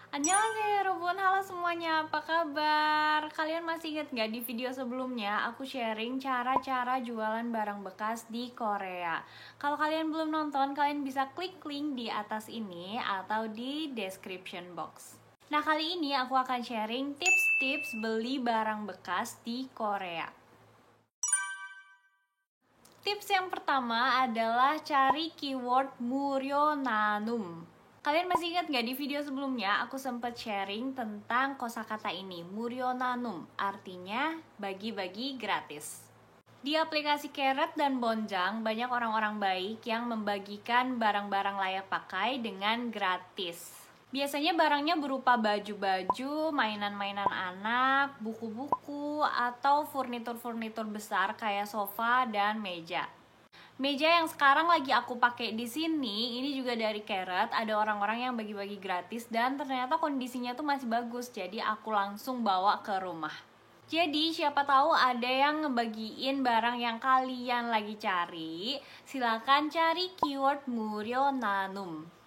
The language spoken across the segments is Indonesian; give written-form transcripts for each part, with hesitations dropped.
Annyeonghaseyo Yorobun, halo semuanya, apa kabar? Kalian masih ingat gak di video sebelumnya aku sharing cara-cara jualan barang bekas di Korea. Kalau kalian belum nonton, kalian bisa klik link di atas ini atau di description box. Nah, kali ini aku akan sharing tips-tips beli barang bekas di Korea. Tips yang pertama adalah cari keyword muryo-nanum. Kalian masih ingat gak di video sebelumnya aku sempat sharing tentang kosakata ini, muryo-nanum, artinya bagi-bagi gratis. Di aplikasi Keret dan Bonjang, banyak orang-orang baik yang membagikan barang-barang layak pakai dengan gratis. Biasanya barangnya berupa baju-baju, mainan-mainan anak, buku-buku, atau furnitur-furnitur besar kayak sofa dan meja. Meja yang sekarang lagi aku pakai di sini, ini juga dari Keret. Ada orang-orang yang bagi-bagi gratis dan ternyata kondisinya tuh masih bagus. Jadi aku langsung bawa ke rumah. Jadi siapa tahu ada yang ngebagiin barang yang kalian lagi cari. Silakan cari keyword muryo nanum.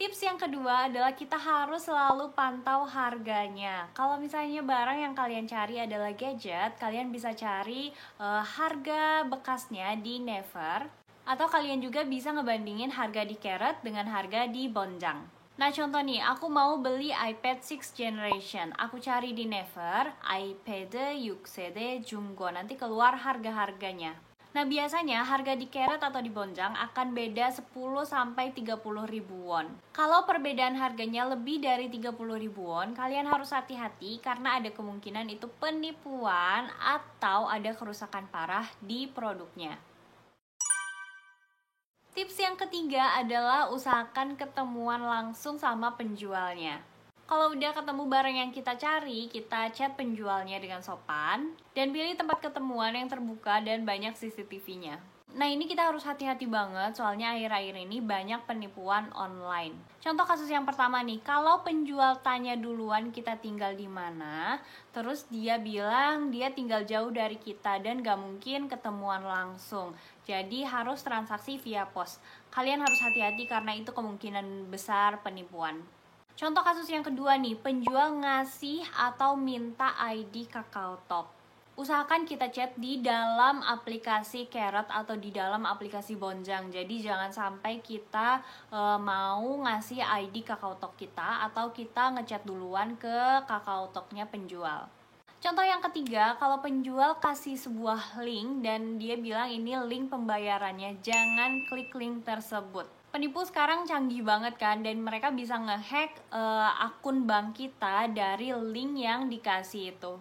Tips yang kedua adalah kita harus selalu pantau harganya. Kalau misalnya barang yang kalian cari adalah gadget, kalian bisa cari harga bekasnya di Naver. Atau kalian juga bisa ngebandingin harga di Keret dengan harga di Bonjang. Nah, contoh nih, aku mau beli iPad 6th generation. Aku cari di Naver, iPad 6 se대 중고. Nanti keluar harga-harganya. Nah, biasanya harga di Keret atau di Bonjang akan beda 10-30 ribu won. Kalau perbedaan harganya lebih dari 30 ribu won, kalian harus hati-hati karena ada kemungkinan itu penipuan atau ada kerusakan parah di produknya. Tips yang ketiga adalah usahakan ketemuan langsung sama penjualnya. Kalau udah ketemu barang yang kita cari, kita chat penjualnya dengan sopan dan pilih tempat ketemuan yang terbuka dan banyak CCTV-nya. Nah, ini kita harus hati-hati banget soalnya akhir-akhir ini banyak penipuan online. Contoh kasus yang pertama nih, kalau penjual tanya duluan kita tinggal di mana, terus dia bilang dia tinggal jauh dari kita dan gak mungkin ketemuan langsung. Jadi harus transaksi via pos. Kalian harus hati-hati karena itu kemungkinan besar penipuan. Contoh kasus yang kedua nih, penjual ngasih atau minta ID KakaoTalk. Usahakan kita chat di dalam aplikasi Keret atau di dalam aplikasi Bonjang. Jadi jangan sampai kita mau ngasih ID KakaoTalk kita atau kita ngechat duluan ke KakaoTalknya penjual. Contoh yang ketiga, kalau penjual kasih sebuah link dan dia bilang ini link pembayarannya, jangan klik link tersebut. Penipu sekarang canggih banget kan, dan mereka bisa ngehack akun bank kita dari link yang dikasih itu.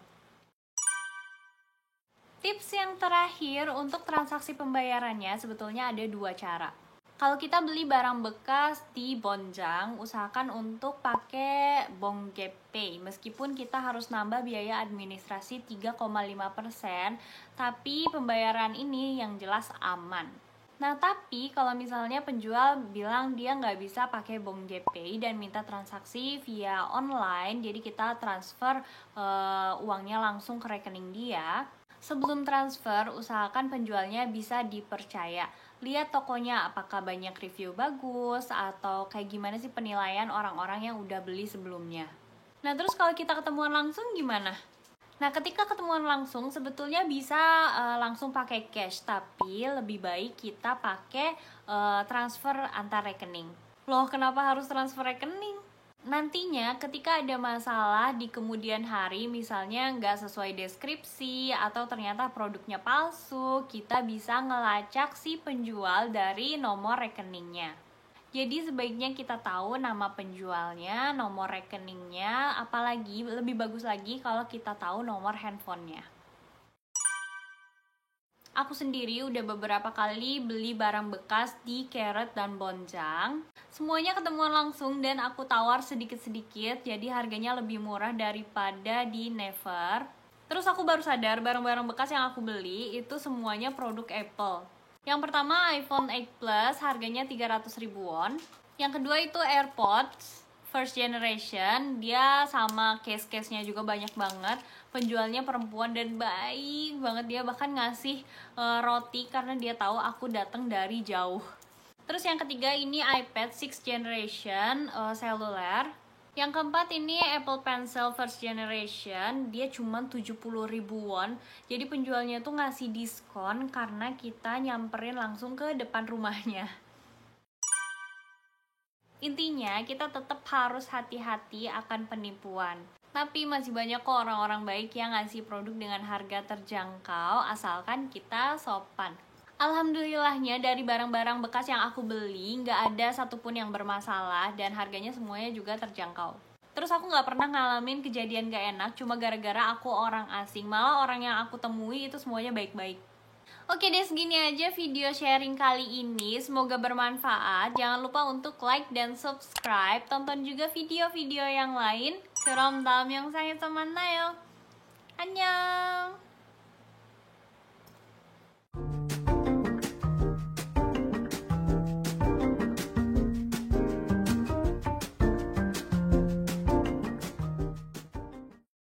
Tips yang terakhir untuk transaksi pembayarannya sebetulnya ada dua cara. Kalau kita beli barang bekas di Bonjang, usahakan untuk pakai Bonggepay. Meskipun kita harus nambah biaya administrasi 3,5%, tapi pembayaran ini yang jelas aman. Nah, tapi kalau misalnya penjual bilang dia nggak bisa pakai Bonggepay dan minta transaksi via online, jadi kita transfer uangnya langsung ke rekening dia. Sebelum transfer, usahakan penjualnya bisa dipercaya. Lihat tokonya apakah banyak review bagus atau kayak gimana sih penilaian orang-orang yang udah beli sebelumnya. Nah, terus kalau kita ketemuan langsung gimana? Nah, ketika ketemuan langsung sebetulnya bisa langsung pakai cash, tapi lebih baik kita pakai transfer antar rekening. Loh, kenapa harus transfer rekening? Nantinya ketika ada masalah di kemudian hari, misalnya nggak sesuai deskripsi atau ternyata produknya palsu, kita bisa ngelacak si penjual dari nomor rekeningnya. Jadi sebaiknya kita tahu nama penjualnya, nomor rekeningnya, apalagi lebih bagus lagi kalau kita tahu nomor handphonenya. Aku sendiri udah beberapa kali beli barang bekas di Keret dan Bonjang. Semuanya ketemuan langsung dan aku tawar sedikit-sedikit, jadi harganya lebih murah daripada di Naver. Terus aku baru sadar barang-barang bekas yang aku beli itu semuanya produk Apple. Yang pertama iPhone 8 Plus harganya 300 ribu won. Yang kedua itu AirPods first generation, dia sama case-case-nya juga banyak banget. Penjualnya perempuan dan baik banget, dia bahkan ngasih roti karena dia tahu aku datang dari jauh. Terus yang ketiga ini iPad 6th generation seluler. Yang keempat ini Apple Pencil first generation, dia cuma 70.000 won. Jadi penjualnya tuh ngasih diskon karena kita nyamperin langsung ke depan rumahnya. Intinya kita tetap harus hati-hati akan penipuan. Tapi masih banyak kok orang-orang baik yang ngasih produk dengan harga terjangkau asalkan kita sopan. Alhamdulillahnya dari barang-barang bekas yang aku beli nggak ada satupun yang bermasalah dan harganya semuanya juga terjangkau. Terus aku nggak pernah ngalamin kejadian gak enak cuma gara-gara aku orang asing. Malah orang yang aku temui itu semuanya baik-baik. Oke deh, segini aja video sharing kali ini. Semoga bermanfaat. Jangan lupa untuk like dan subscribe. Tonton juga video-video yang lain. 그럼 다음 영상에서 만나요. 안녕.